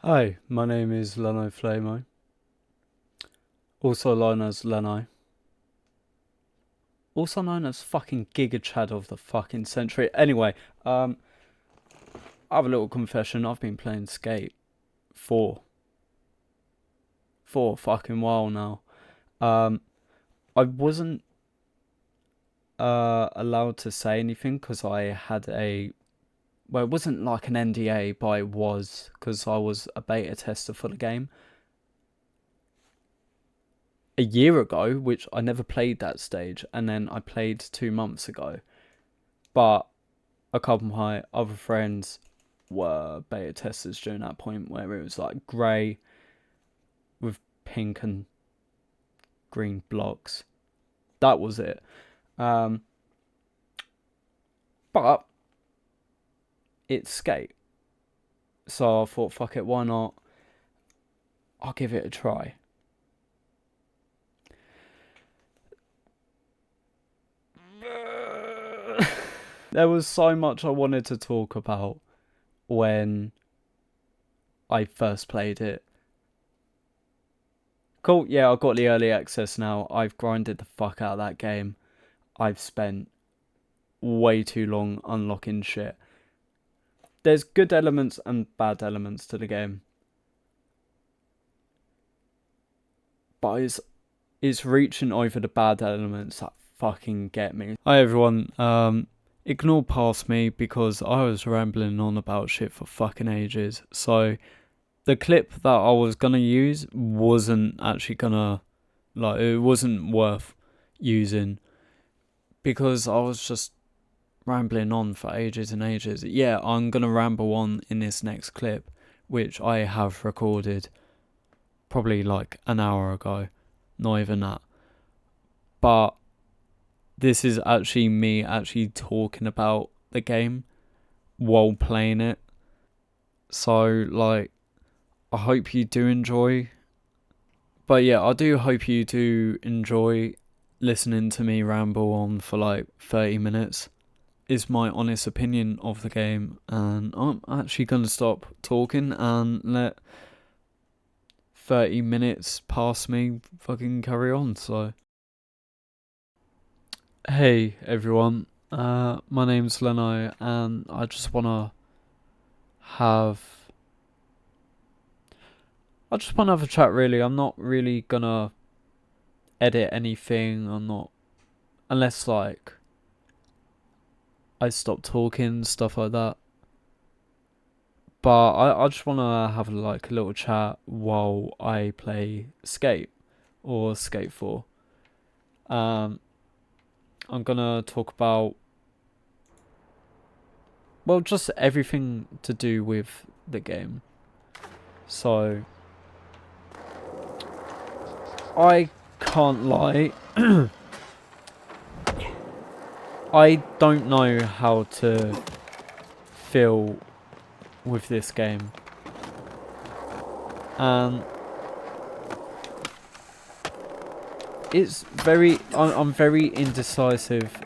Hi, my name is Leno Flamo, also known as Leno, also known as fucking Giga Chad of the fucking century. Anyway, I have a little confession. I've been playing Skate for a fucking while now. I wasn't allowed to say anything because I had it wasn't like an NDA, but it was because I was a beta tester for the game a year ago, which I never played that stage, and then I played 2 months ago. But a couple of my other friends were beta testers during that point where it was like grey with pink and green blocks. That was it. But it's Skate. So I thought, fuck it, why not? I'll give it a try. There was so much I wanted to talk about when I first played it. Cool, yeah, I've got the early access now. I've grinded the fuck out of that game. I've spent way too long unlocking shit. There's good elements and bad elements to the game. But it's reaching over the bad elements that fucking get me. Hi everyone, ignore past me because I was rambling on about shit for fucking ages. So the clip that I was gonna use wasn't actually gonna, it wasn't worth using because I was just rambling on for ages and ages. Yeah, I'm gonna ramble on in this next clip, which I have recorded probably like an hour ago, not even that. But this is actually me actually talking about the game while playing it. So I hope you do enjoy. But yeah, I do hope you do enjoy listening to me ramble on for like 30 minutes. Is my honest opinion of the game, and I'm actually going to stop talking and let 30 minutes pass me fucking carry on. So hey everyone, my name's Leno and I just want to have a chat really. I'm not really gonna edit anything. I'm not, unless like I stop talking, stuff like that. But I just want to have like a little chat while I play Skate or Skate 4. I'm gonna talk about, well, just everything to do with the game. So I can't lie. I don't know how to feel with this game. And I'm very indecisive.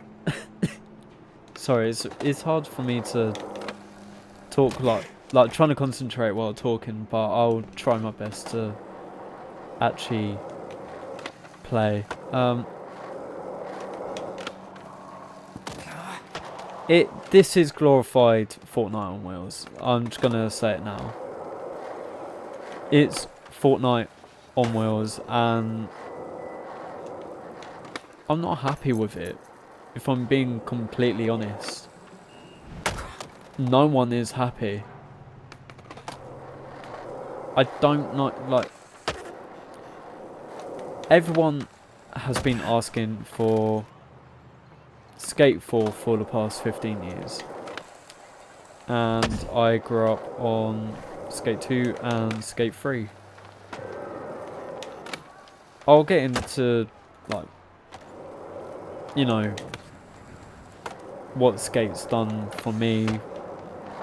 Sorry, it's hard for me to talk like trying to concentrate while talking, but I'll try my best to actually play. This is glorified Fortnite on wheels. I'm just gonna say it now. It's Fortnite on wheels, and I'm not happy with it. If I'm being completely honest, no one is happy. I don't know, like, everyone has been asking for Skate 4 for the past 15 years. And I grew up on Skate 2 and Skate 3. I'll get into, like, you know, what Skate's done for me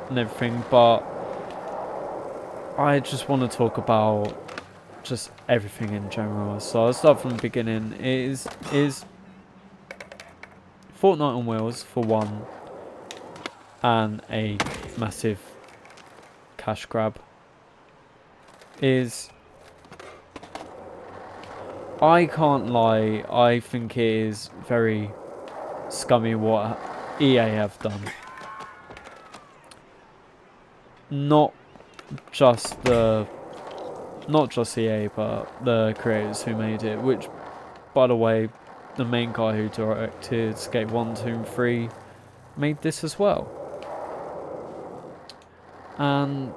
and everything, but I just want to talk about just everything in general. So I'll start from the beginning. It is Fortnite on wheels for one, and a massive cash grab. is, I can't lie, I think it is very scummy what EA have done. Not just EA, but the creators who made it, which, by the way, the main guy who directed Skate 1, 2 and 3 made this as well. And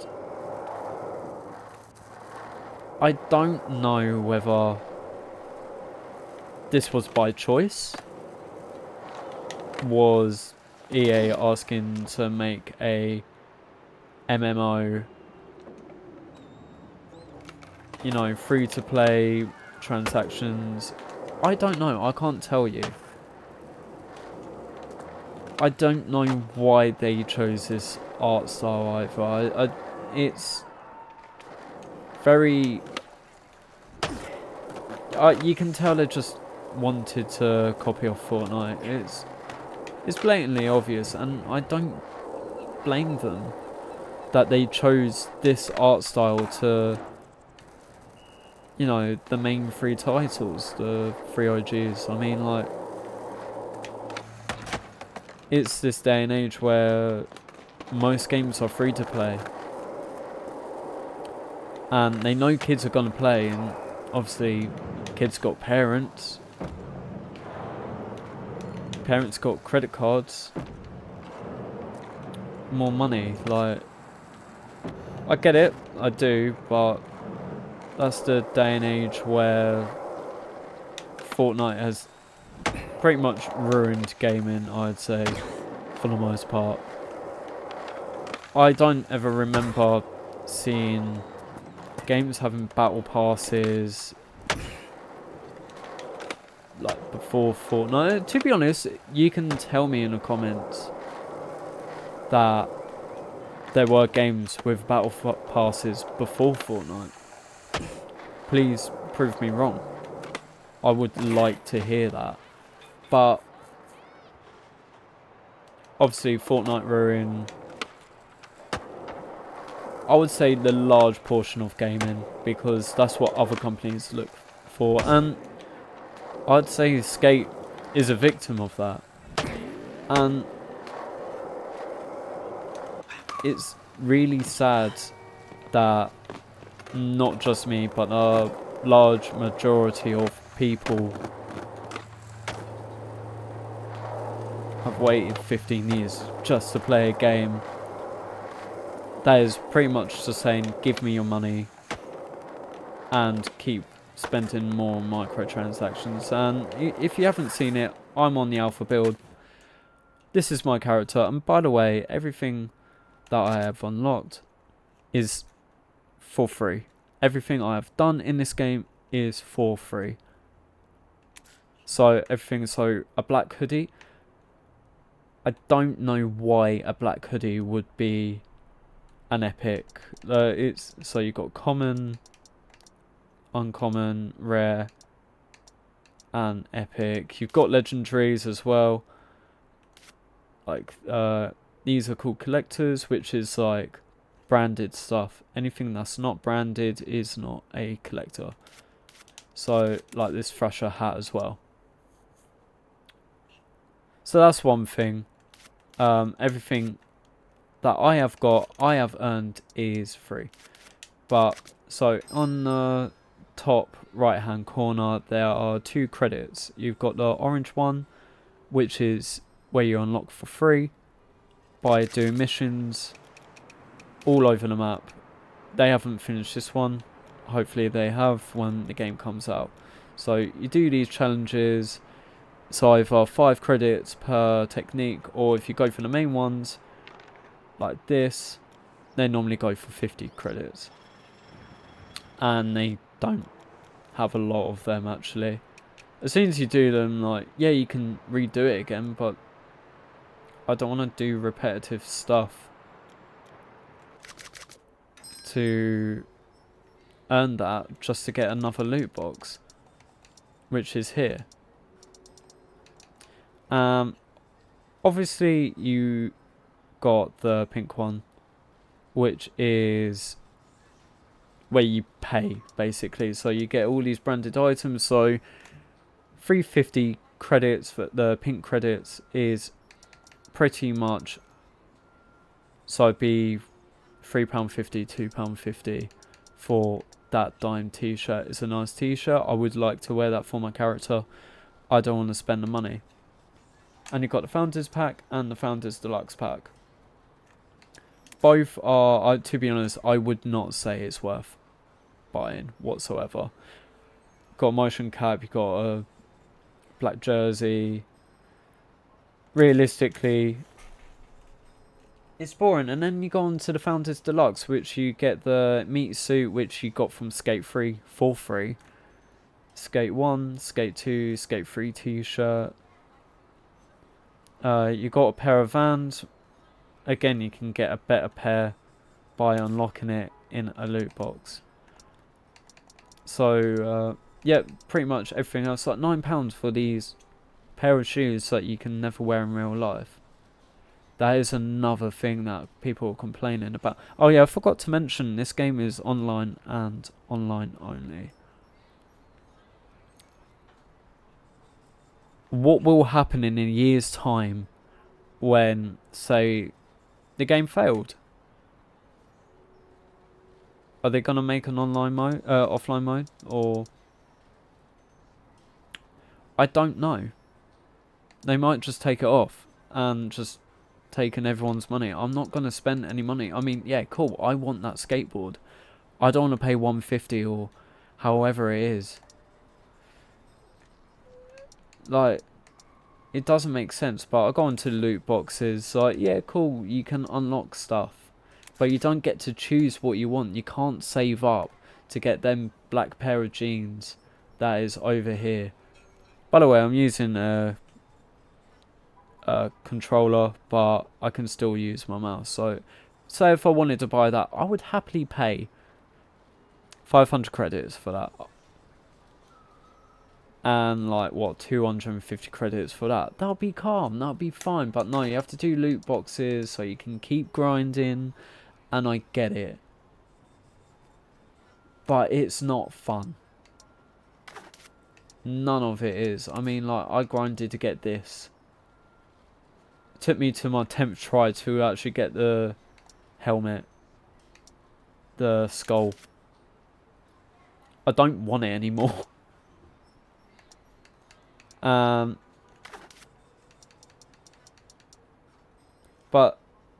I don't know whether this was by choice. Was EA asking to make a MMO, you know, free to play transactions? I don't know, I can't tell you. I don't know why they chose this art style either. It's very... you can tell they just wanted to copy off Fortnite. It's blatantly obvious, and I don't blame them that they chose this art style to, you know, the main 3 titles, the 3 OGs. I mean, like, it's this day and age where most games are free to play, and they know kids are gonna play, and obviously kids got parents got credit cards, more money. Like, I get it, I do, but that's the day and age where Fortnite has pretty much ruined gaming, I'd say, for the most part. I don't ever remember seeing games having battle passes like before Fortnite. To be honest, you can tell me in the comments that there were games with battle passes before Fortnite. Please prove me wrong. I would like to hear that. But obviously Fortnite ruined, I would say, the large portion of gaming, because that's what other companies look for, and I'd say Skate is a victim of that. And it's really sad that not just me, but a large majority of people have waited 15 years just to play a game that is pretty much just saying, give me your money and keep spending more on microtransactions. And if you haven't seen it, I'm on the alpha build. This is my character, and by the way, everything that I have unlocked is for free. Everything I have done in this game is for free. So everything, so a black hoodie, I don't know why a black hoodie would be an epic. It's so you got common, uncommon, rare, and epic. You've got legendaries as well. Like these are called collectors, which is like branded stuff. Anything that's not branded is not a collector. So like this Thrasher hat as well. So that's one thing. Everything that I have got, I have earned, is free. But so on the top right hand corner there are 2 credits. You've got the orange one, which is where you unlock for free by doing missions all over the map. They haven't finished this one. Hopefully they have when the game comes out. So you do these challenges. It's either 5 credits per technique, or if you go for the main ones like this, they normally go for 50 credits. And they don't have a lot of them actually. As soon as you do them, like, yeah, you can redo it again, but I don't want to do repetitive stuff to earn that just to get another loot box, which is here. Obviously you got the pink one, which is where you pay, basically. So you get all these branded items. So 350 credits for the pink credits is pretty much, so it'd be £3.50, £2.50 for that dime t-shirt. It's a nice t-shirt. I would like to wear that for my character. I don't want to spend the money. And you've got the Founders Pack and the Founders Deluxe Pack. Both are, to be honest, I would not say it's worth buying whatsoever. Got a motion cap, you got a black jersey. Realistically, it's boring. And then you go on to the Founders Deluxe, which you get the meat suit, which you got from Skate 3 for free. Skate 1, Skate 2, Skate 3 t-shirt. You got a pair of Vans. Again, you can get a better pair by unlocking it in a loot box. So, yeah, pretty much everything else. Like £9 for these pair of shoes that you can never wear in real life. That is another thing that people are complaining about. Oh yeah, I forgot to mention, this game is online and online only. What will happen in a year's time when, say, the game failed? Are they gonna make an online mode, offline mode, or I don't know. They might just take it off and just taking everyone's money. I'm not gonna spend any money. I mean, yeah, cool. I want that skateboard. I don't want to pay $150 or however it is. Like, it doesn't make sense. But I go into loot boxes. Like, yeah, cool. You can unlock stuff, but you don't get to choose what you want. You can't save up to get them black pair of jeans that is over here. By the way, I'm using a controller, but I can still use my mouse. So, say if I wanted to buy that, I would happily pay 500 credits for that. And like, what, 250 credits for that? That'll be calm, that'll be fine. But no, you have to do loot boxes so you can keep grinding. And I get it. But it's not fun. None of it is. I mean, like, I grinded to get this. It took me to my 10th try to actually get the helmet. The skull. I don't want it anymore. But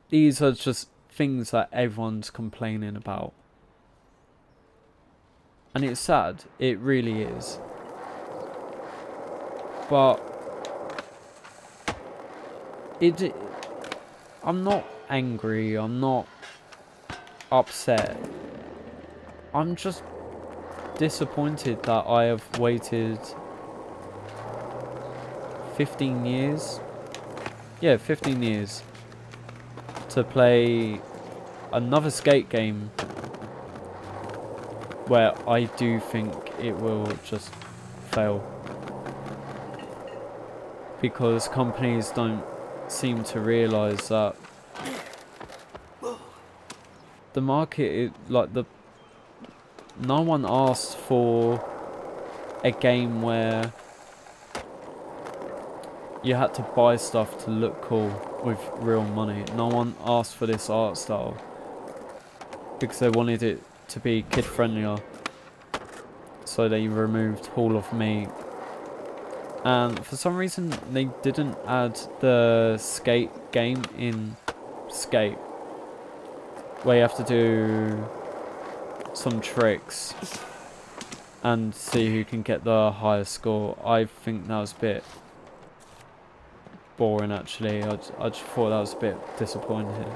these are just things that everyone's complaining about. And it's sad. It really is. But I'm not angry. I'm not upset. I'm just disappointed that I have waited 15 years. Yeah, 15 years to play another skate game where I do think it will just fail. Because companies don't seem to realise that the market is like no one asked for a game where you had to buy stuff to look cool with real money. No one asked for this art style because they wanted it to be kid friendlier, so they removed Hall of Meat. And for some reason they didn't add the skate game in Skate, where you have to do some tricks and see who can get the highest score. I think that was a bit boring, actually. I just thought that was a bit disappointing.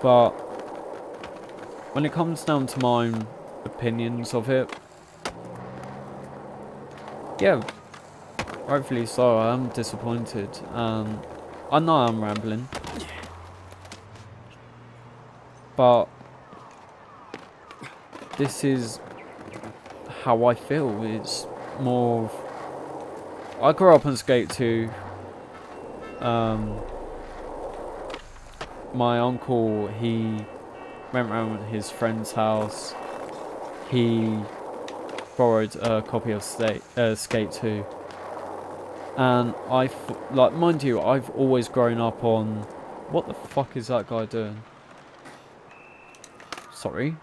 But when it comes down to my own opinions of it, yeah, rightfully so, I am disappointed. I know I'm rambling, but this is how I feel. It's more of, I grew up on Skate 2. My uncle, he went round his friend's house. He borrowed a copy of Skate 2. And like, mind you, I've always grown up on... What the fuck is that guy doing? Sorry.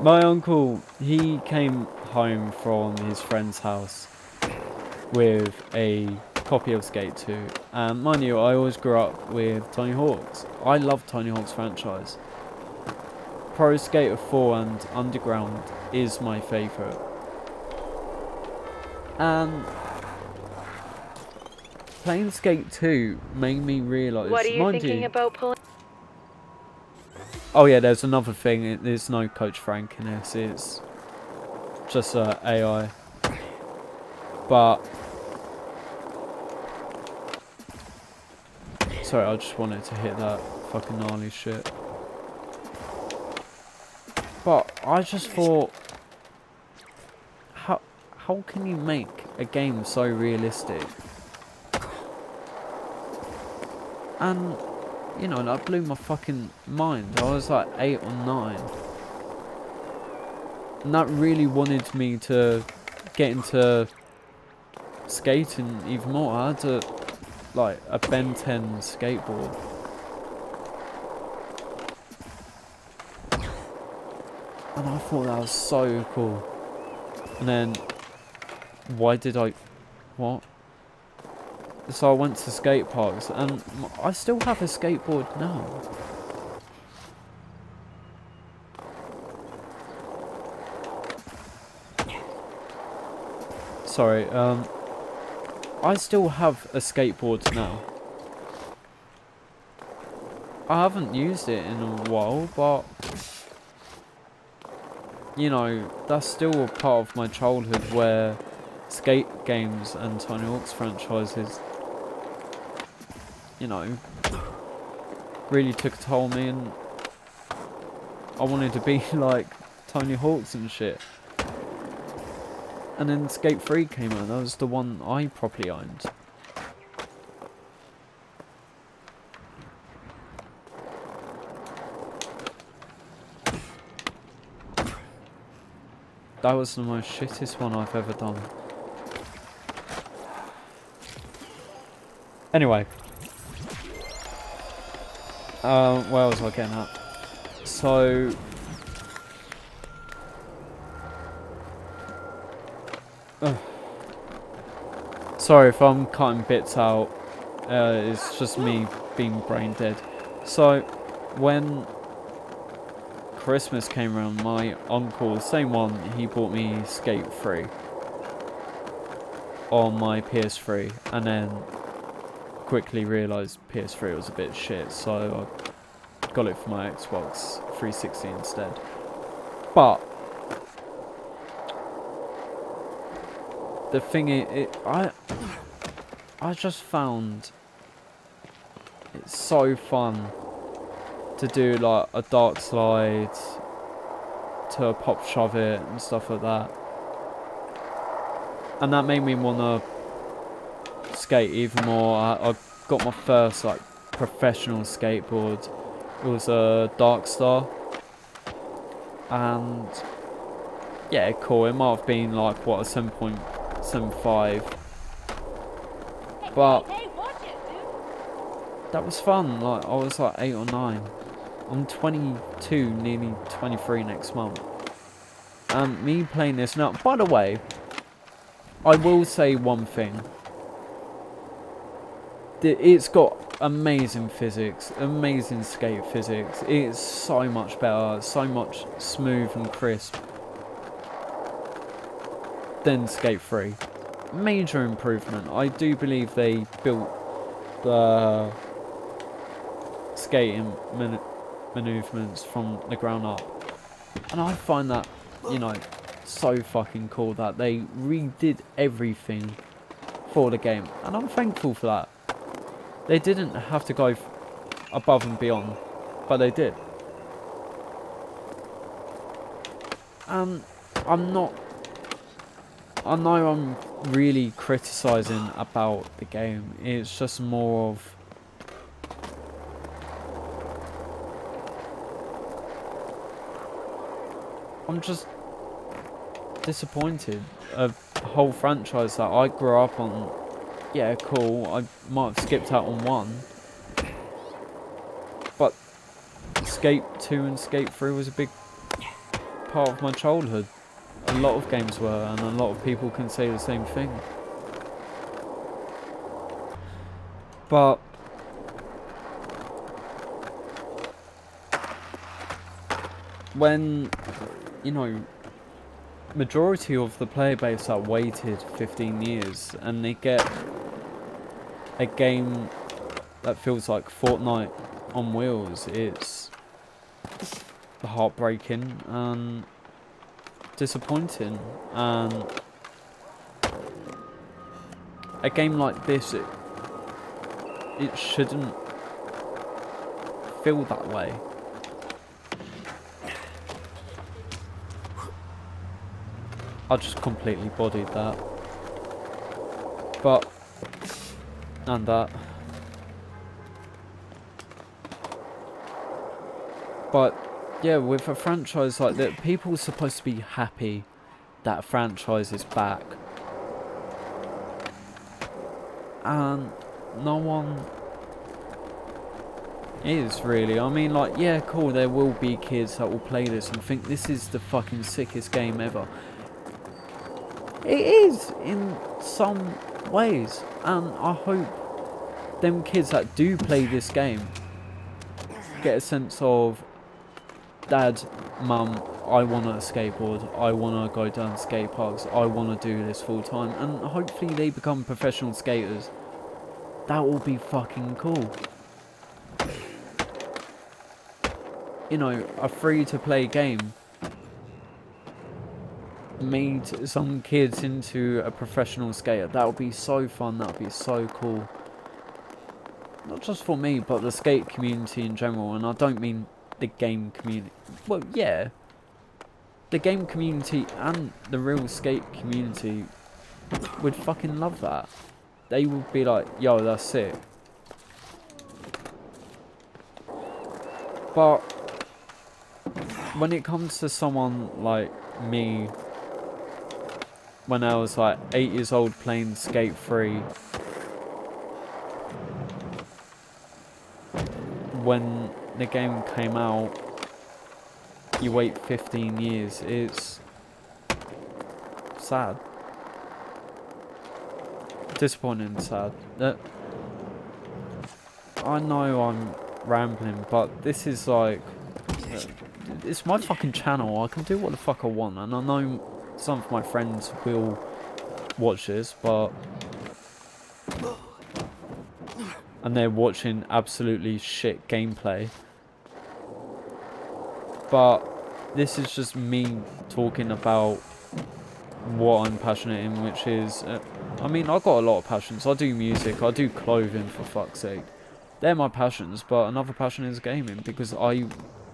My uncle, he came home from his friend's house with a copy of Skate 2. And mind you, I always grew up with Tony Hawk's. I love Tony Hawk's franchise. Pro Skater 4 and Underground is my favourite. And playing Skate 2 made me realise... What are you thinking about pulling? Oh yeah, there's another thing. There's no Coach Frank in this. It's just AI. But... Sorry, I just wanted to hit that fucking gnarly shit. But I just thought... How can you make a game so realistic? And... You know, that blew my fucking mind. I was like 8 or 9. And that really wanted me to get into skating even more. I had a Ben 10 skateboard. And I thought that was so cool. And then, why did I... What? So I went to skate parks, and I still have a skateboard now. Sorry, I still have a skateboard now. I haven't used it in a while, but... You know, that's still a part of my childhood where skate games and Tony Hawk's franchises... You know, really took a toll on me, and I wanted to be like Tony Hawk's and shit. And then Skate 3 came out, that was the one I properly owned. That was the most shittest one I've ever done. Anyway. Where was I getting at? So... Sorry if I'm cutting bits out. It's just me being brain dead. So, when Christmas came around, my uncle, same one, he bought me Skate 3 on my PS3, and then quickly realised PS3 was a bit shit, so I got it for my Xbox 360 instead. But the thing is, I just found it's so fun to do like a dark slide, to pop shove it and stuff like that, and that made me wanna skate even more. I got my first like professional skateboard. It was a Dark Star, and yeah, cool. It might have been like what, a 7.75, but that was fun. Like, I was like 8 or 9. I'm 22, nearly 23 next month. And me playing this now. By the way, I will say one thing. It's got amazing physics, amazing skate physics. It's so much better, so much smooth and crisp than Skate 3. Major improvement. I do believe they built the skating maneuvers from the ground up, and I find that, you know, so fucking cool that they redid everything for the game, and I'm thankful for that. They didn't have to go above and beyond, but they did. I'm not I know I'm really criticising about the game. It's just more of... I'm just disappointed. A whole franchise that I grew up on. Yeah, cool. I might have skipped out on one. But Skate 2 and Skate 3 was a big part of my childhood. A lot of games were, and a lot of people can say the same thing. But when, you know, majority of the player base that waited 15 years and they get a game that feels like Fortnite on wheels, it's heartbreaking and disappointing. And a game like this, it shouldn't feel that way. I just completely bodied that. But, and that. But, yeah, with a franchise like that, people are supposed to be happy that a franchise is back. And no one is, really. I mean, like, yeah, cool, there will be kids that will play this and think this is the fucking sickest game ever. It is, in some ways. And I hope them kids that do play this game get a sense of, Dad, Mum, I want a skateboard, I want to go down skate parks, I want to do this full time, and hopefully they become professional skaters. That will be fucking cool. You know, a free-to-play game made some kids into a professional skater. That would be so fun, that would be so cool. Not just for me, but the skate community in general, and I don't mean the game community. Well, yeah, the game community and the real skate community would fucking love that. They would be like, yo, that's sick. But when it comes to someone like me, when I was like 8 years old playing Skate 3, when the game came out, you wait 15 years, it's sad. Disappointing and sad. I know I'm rambling, but this is like, it's my fucking channel, I can do what the fuck I want, and I know some of my friends will watch this, but... and they're watching absolutely shit gameplay. But this is just me talking about what I'm passionate in, which is... I mean, I've got a lot of passions. I do music, I do clothing, for fuck's sake. They're my passions, but another passion is gaming, because I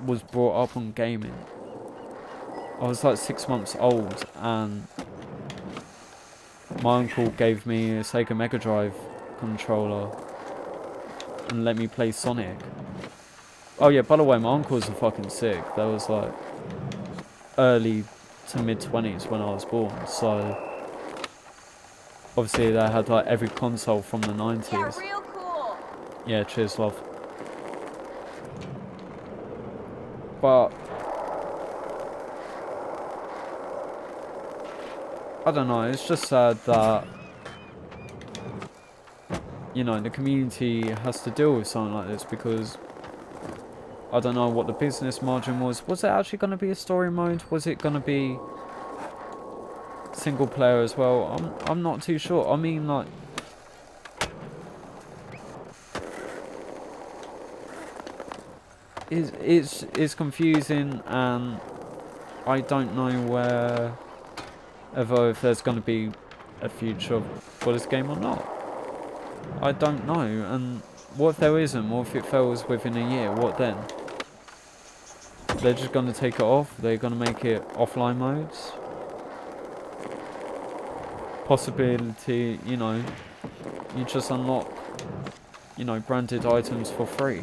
was brought up on gaming. I was like 6 months old, and my uncle gave me a Sega Mega Drive controller and let me play Sonic. Oh yeah, by the way, my uncles are fucking sick. They was like early to mid 20s when I was born, so obviously they had like every console from the 90s. Yeah, real cool. Yeah, cheers, love. But I don't know, it's just sad that, you know, the community has to deal with something like this, because I don't know what the business margin was. Was it actually going to be a story mode? Was it going to be single player as well? I'm not too sure. I mean, like, it's confusing, and I don't know if there's going to be a future for this game or not. I don't know. And what if there isn't? What if it fails within a year? What then? They're just going to take it off? They're going to make it offline modes? possibility, you know, you just unlock, you know, branded items for free.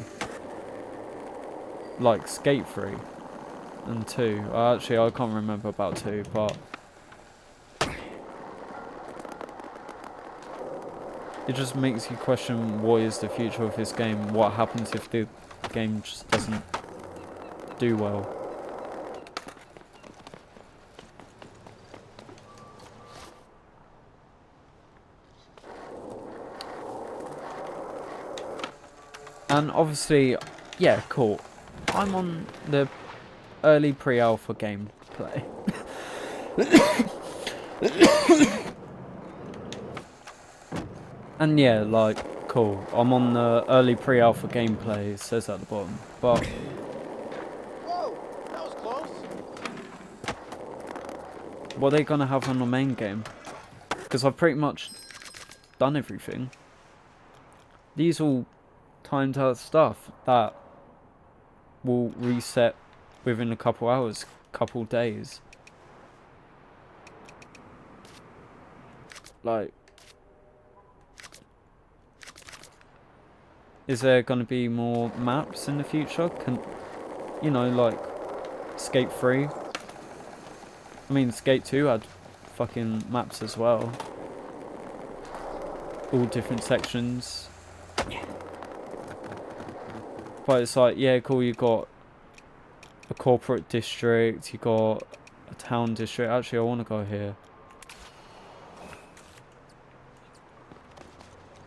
Like Skate 3 and 2. Actually, I can't remember about 2, but it just makes you question what is the future of this game, what happens if the game just doesn't do well. And obviously, yeah, cool. I'm on the early pre-alpha gameplay. And yeah, like, cool. I'm on the early pre-alpha gameplay, it says at the bottom. But Whoa, that was close. what are they gonna have on the main game? Because I've pretty much done everything. These all timed out stuff that will reset within a couple hours, couple days. Like, is there going to be more maps in the future? Can, you know, like Skate 3? I mean, Skate 2 had fucking maps as well. All different sections. But it's like, yeah, cool, you got a corporate district, you got a town district. Actually, I want to go here.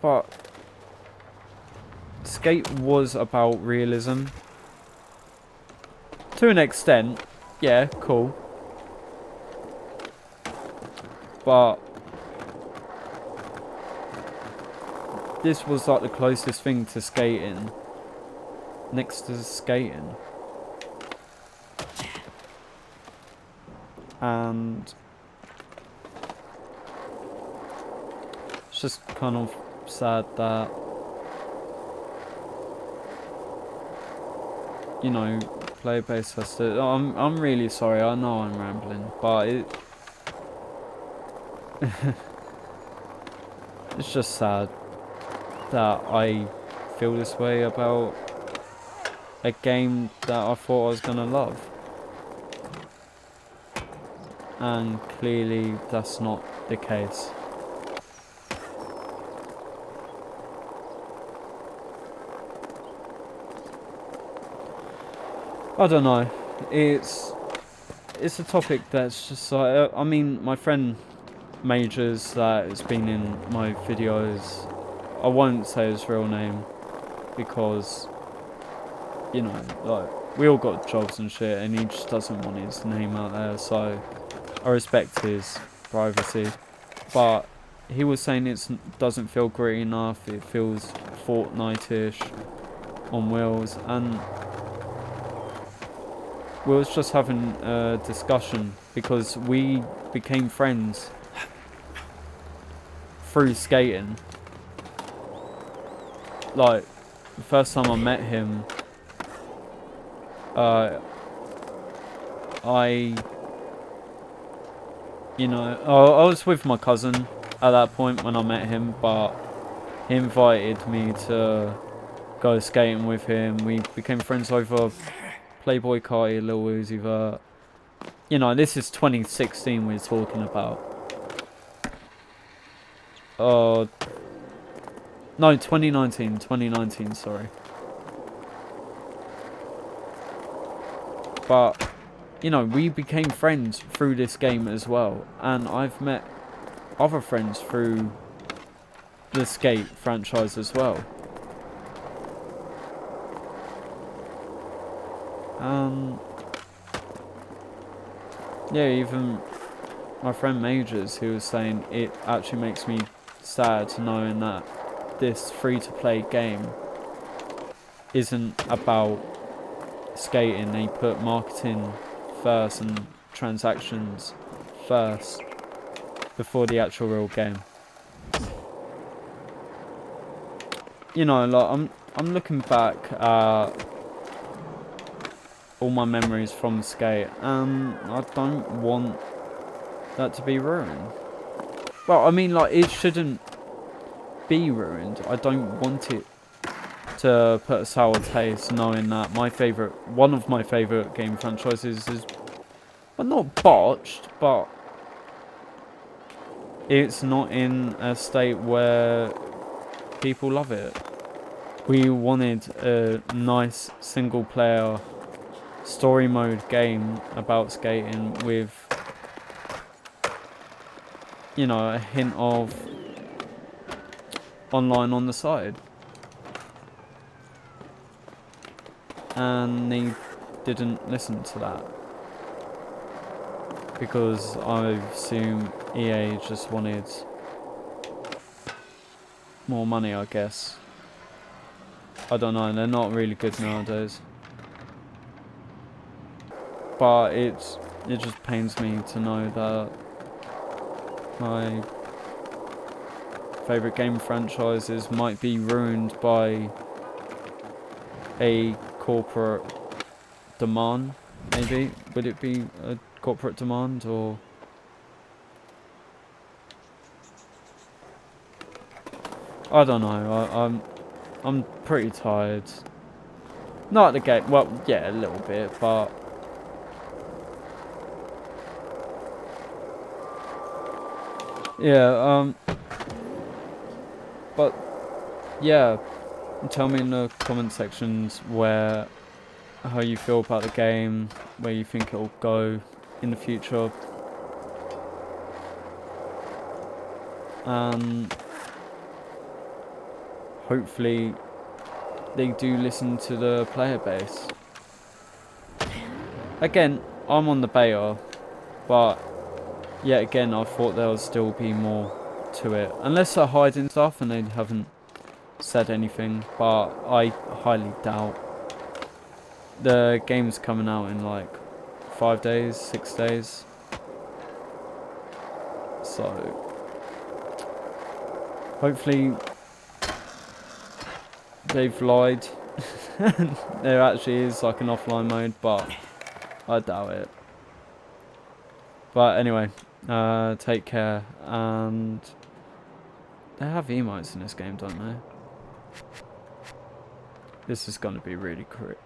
But Skate was about realism. To an extent, yeah, cool. But this was like the closest thing to skating. Next to skating. And it's just kind of sad that, you know, player base has to. I'm really sorry. I know I'm rambling, but it's just sad that I feel this way about a game that I thought I was gonna love, and clearly that's not the case. I don't know. It's a topic that's just like, I mean, my friend Majors that has been in my videos, I won't say his real name because, you know, like, we all got jobs and shit, and he just doesn't want his name out there, so I respect his privacy. But he was saying it doesn't feel gritty enough, it feels Fortnite-ish on wheels, and we was just having a discussion because we became friends through skating. Like, the first time I met him, you know, I was with my cousin at that point when I met him, but he invited me to go skating with him. We became friends over Playboy Carti, Lil Uzi Vert. You know, this is 2016 we're talking about. No, 2019, sorry. But, you know, we became friends through this game as well. And I've met other friends through the Skate franchise as well. Yeah, even my friend Majors, who was saying it actually makes me sad knowing that this free-to-play game isn't about skating. They put marketing first and transactions first before the actual real game. You know, like, I'm looking back at all my memories from Skate, and I don't want that to be ruined. Well, I mean, like, it shouldn't be ruined. I don't want it to put a sour taste, knowing that one of my favourite game franchises is, well, not botched, but it's not in a state where people love it. We wanted a nice single player story mode game about skating with, you know, a hint of online on the side. And they didn't listen to that. Because I assume EA just wanted more money, I guess. I don't know, they're not really good nowadays. But it just pains me to know that my favourite game franchises might be ruined by a corporate demand, maybe? Would it be a corporate demand, or... I don't know, I'm pretty tired. Not at the game, well, yeah, a little bit, but... Yeah, but, yeah, tell me in the comment sections how you feel about the game, where you think it'll go in the future. And hopefully they do listen to the player base. Again, I'm on the beta, but yet again I thought there would still be more to it. Unless they're hiding stuff and they haven't said anything, but I highly doubt. The game's coming out in like 5 days, 6 days. So hopefully they've lied. There actually is like an offline mode, but I doubt it. But anyway, take care, and they have emotes in this game, don't they? This is going to be really quick.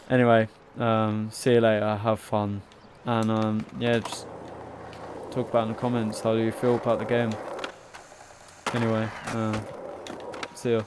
Anyway, see you later, have fun, and yeah, just talk about in the comments how do you feel about the game. Anyway, see ya.